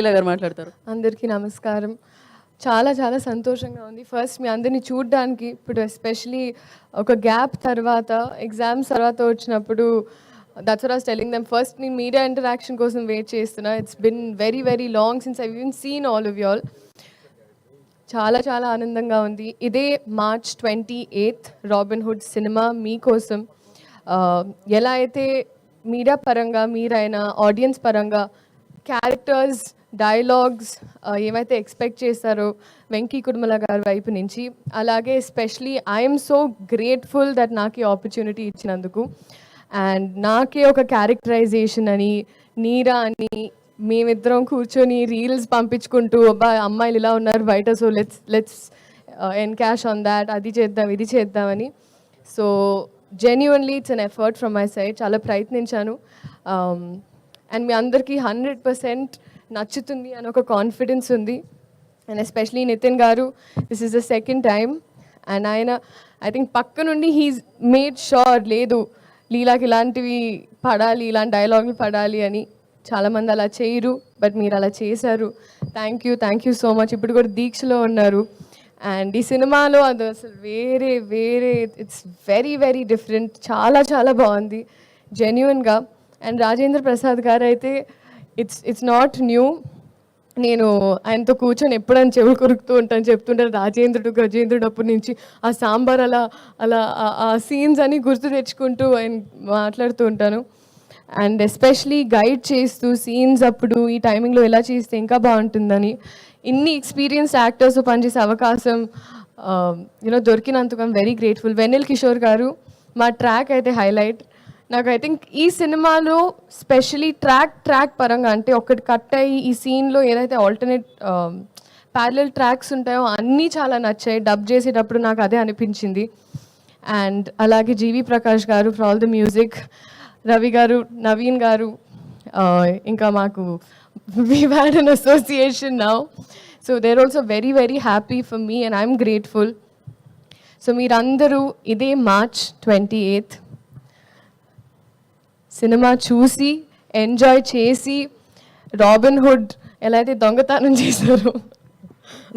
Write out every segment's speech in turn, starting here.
లీలా గారు మాట్లాడతారు. అందరికీ నమస్కారం. చాలా చాలా సంతోషంగా ఉంది. ఫస్ట్ మీ అందరిని చూడడానికి ఇప్పుడు ఎస్పెషలీ ఒక గ్యాప్ తర్వాత ఎగ్జామ్స్ తర్వాత వచ్చినప్పుడు that's what I was telling them. First నేను మీడియా ఇంటరాక్షన్ కోసం వెయిట్ చేస్తున్నా. It's been very very long since I even seen all of you all. చాలా చాలా ఆనందంగా ఉంది. ఇదే March 28 రాబిన్హుడ్ సినిమా మీకోసం. ఎలా అయితే మీడియా పరంగా మీరైనా ఆడియన్స్ పరంగా క్యారెక్టర్స్ డైలాగ్స్ ఏమైతే ఎక్స్పెక్ట్ చేస్తారో వెంకీ కుడుమల గారి వైపు నుంచి, అలాగే especially I'm so grateful that నాకు ఈ ఆపర్చునిటీ ఇచ్చినందుకు. అండ్ నాకే ఒక క్యారెక్టరైజేషన్ అని నీరా అని మేమిద్దరం కూర్చొని రీల్స్ పంపించుకుంటూ అబ్బా అమ్మాయిలు ఇలా ఉన్నారు బయట, so let's encash on that, అది చేద్దాం ఇది చేద్దామని. So genuinely it's an effort from my side. చాలా ప్రయత్నించాను. అండ్ మీ అందరికీ 100% నచ్చుతుంది అని ఒక కాన్ఫిడెన్స్ ఉంది. అండ్ ఎస్పెషలీ నితిన్ గారు, this is the second time. And ఆయన ఐ థింక్ పక్క నుండి హీస్ మేడ్ షూర్ లేదు లీలాకి ఇలాంటివి పడాలి, ఇలాంటి డైలాగులు పడాలి అని. చాలామంది అలా చేయరు, బట్ మీరు అలా చేశారు. Thank you so much. ఇప్పుడు కూడా దీక్షలో ఉన్నారు. అండ్ ఈ సినిమాలో అది అసలు వేరే ఇట్స్ వెరీ వెరీ డిఫరెంట్. చాలా చాలా బాగుంది జెన్యున్గా. అండ్ రాజేంద్ర ప్రసాద్ గారు అయితే ఇట్స్ నాట్ న్యూ. నేను ఆయనతో కూర్చొని ఎప్పుడైనా చెవులు కొరుకుతూ ఉంటాను, చెప్తుంటాను రాజేంద్రుడు గజేంద్రుడు అప్పటి నుంచి ఆ సాంబార్ అలా అలా ఆ సీన్స్ అని గుర్తు తెచ్చుకుంటూ ఆయన మాట్లాడుతూ ఉంటాను. అండ్ ఎస్పెషలీ గైడ్ చేస్తూ సీన్స్ అప్పుడు ఈ టైమింగ్లో ఎలా చేస్తే ఇంకా బాగుంటుందని, ఇన్ని ఎక్స్పీరియన్స్ యాక్టర్స్ పనిచేసే అవకాశం దొరికినందుకు I'm very grateful. Vennela Kishore గారు మా ట్రాక్ అయితే హైలైట్. నాకు ఐ థింక్ ఈ సినిమాలో స్పెషలీ ట్రాక్ పరంగా అంటే ఒకటి కట్ అయ్యి ఈ సీన్లో ఏదైతే ఆల్టర్నేట్ ప్యారలల్ ట్రాక్స్ ఉంటాయో అన్నీ చాలా నచ్చాయి. డబ్ చేసేటప్పుడు నాకు అదే అనిపించింది. అండ్ అలాగే జీవి ప్రకాష్ గారు for all the music, Ravi గారు, నవీన్ గారు, ఇంకా మాకు we've had an association now. So they're also very very happy for me and I'm grateful. So మీరందరూ ఇదే March 28 సినిమా చూసి ఎంజాయ్ చేసి రాబిన్హుడ్ ఎలా అయితే దొంగతనం చేశారో.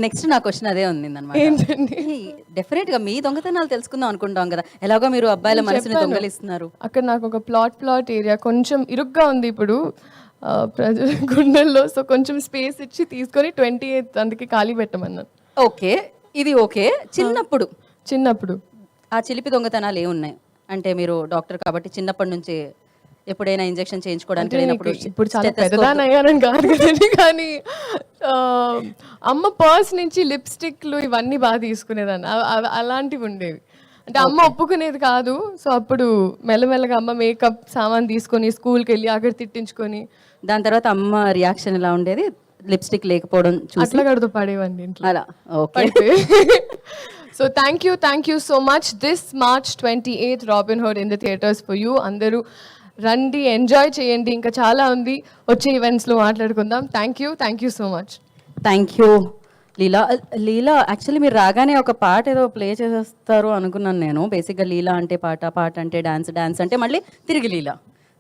నెక్స్ట్ నా క్వశ్చన్ అదే ఉంది ఏంటండి? డెఫినెట్ గా మీ దొంగతనాలు తెలుసుకుందాం అనుకుంటాం కదా, ఎలాగో మీరు అబ్బాయిల మనసుని దొంగలిస్తున్నారు. అక్కడ నాకు ఒక ప్లాట్ ఏరియా కొంచెం ఇరుగ్గా ఉంది ఇప్పుడు ప్రజల గుండెల్లో. సో కొంచెం స్పేస్ ఇచ్చి తీసుకొని 28 అందుకే ఖాళీ పెట్టమన్నాను. ఓకే, ఇది ఓకే. చిన్నప్పుడు ఆ చిలిపి దొంగతనాలు ఏమున్నాయి అంటే, మీరు డాక్టర్ కాబట్టి చిన్నప్పటి నుంచి ఎప్పుడైనా ఇంజెక్షన్ చేయించుకోవడానికి వెళ్ళినప్పుడు, ఇప్పుడు చాలా పెద్దదాన్ని అయ్యానని కాదు కదండి, కానీ అమ్మ పర్స్ నుంచి లిప్స్టిక్లు ఇవన్నీ బాగా తీసుకునేదాన్ని. అలాంటివి ఉండేవి. అంటే అమ్మ ఒప్పుకునేది కాదు. సో అప్పుడు మెల్లమెల్లగా అమ్మ మేకప్ సామాన్ తీసుకొని స్కూల్కి వెళ్ళి అక్కడ తిట్టించుకొని, దాని తర్వాత అమ్మ రియాక్షన్ ఎలా ఉండేది లిప్స్టిక్ లేకపోవడం చూసి? అట్లా కడుతూ పడేవండి ఇంట్లో అలా. Okay. So thank you so much. This March 28 Robinhood in the theatres for you. అందరూ రండి, ఎంజాయ్ చేయండి. ఇంకా చాలా ఉంది, వచ్చే ఈవెంట్స్లో మాట్లాడుకుందాం. Thank you so much. Thank you Leela. Actually మీరు రాగానే ఒక పాట ఏదో ప్లే చేసేస్తారు అనుకున్నాను నేను. బేసిక్గా లీలా అంటే పాట అంటే డాన్స్ అంటే మళ్ళీ తిరిగి లీలా.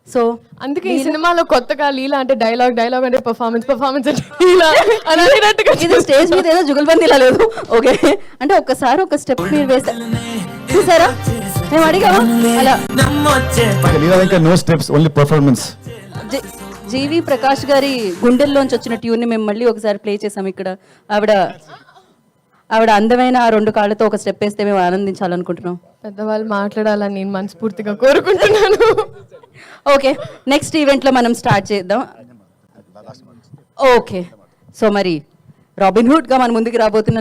సో అందుకే ఈ సినిమాలో కొత్తగా లీలా అంటే డైలాగ్ అంటే పర్ఫార్మెన్స్ అంటే లీలా అని అన్నట్టుగా ఇది స్టేజ్ మీద ఏదో జుగల్బందీలా లేదు. ఓకే, అంటే ఒక్కసారి ఒక స్టెప్ మీరు వేస్తే చూసారా, మేము అడిగాము అలా. No steps, only performance. GV Prakash గారి గుండెల్లోంచి వచ్చిన ట్యూన్ని మేము మళ్ళీ ఒకసారి ప్లే చేసాం ఇక్కడ. ఆవిడ అందమైన ఆ 2 కాళ్ళతో ఒక స్టెప్ వేస్తే మేము ఆనందించాలనుకుంటున్నాం. పెద్దవాళ్ళు మాట్లాడాలని నేను మనస్ఫూర్తిగా కోరుకుంటున్నాను. ఓకే, నెక్స్ట్ ఈవెంట్లో మనం స్టార్ట్ చేద్దాం. ఓకే, సో మరి రాబిన్హుడ్గా మన ముందుకు రాబోతున్న